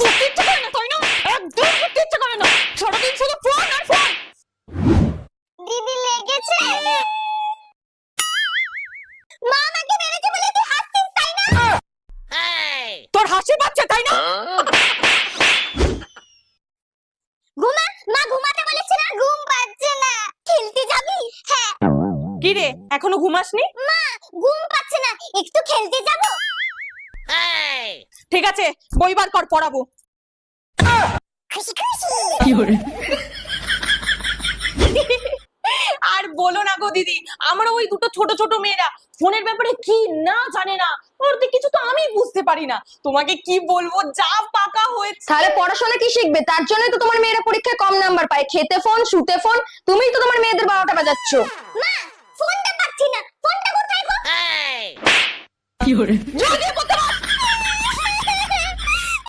করতে ইচ্ছে করে না, তাই না? একদম করতে ইচ্ছে করে না, সারাদিন শুধু ফোন আর ফোন। দিদি লেগেছে। মা আমাকে মেরেছে বলে তুই হাসছিস, তাই না? তোর হাসি পাচ্ছে, তাই না? ঘুমা, মা ঘুমাতে বলেছে না, ঘুম পাচ্ছে না। খেলতে যাবি? হ্যাঁ। কি রে, এখনো ঘুমাসনি? মা ঘুম পাচ্ছে না, একটু খেলতে যাব। ঠিক আছে, বই বার কর, পড়াবো। খুশি খুশি। আর বলো না গো দিদি, আমরা ওই দুটো ছোট ছোট মেয়েরা ফোনের ব্যাপারে কি না জানে না, ওদের কিছু তো আমি বুঝতে পারি না। তোমাকে কি বলবো, যা পাকা হয়েছে। তাহলে পড়াশোনা কি শিখবে? তার জন্যই তো তোমার মেয়েরা পরীক্ষায় কম নাম্বার পায়। খেতে ফোন, শুতে ফোন, তুমিই তো তোমার মেয়েদের 12টা বাজাচ্ছ। মা ফোনটা পাচ্ছি না, ফোনটা কোথায় গো? যদি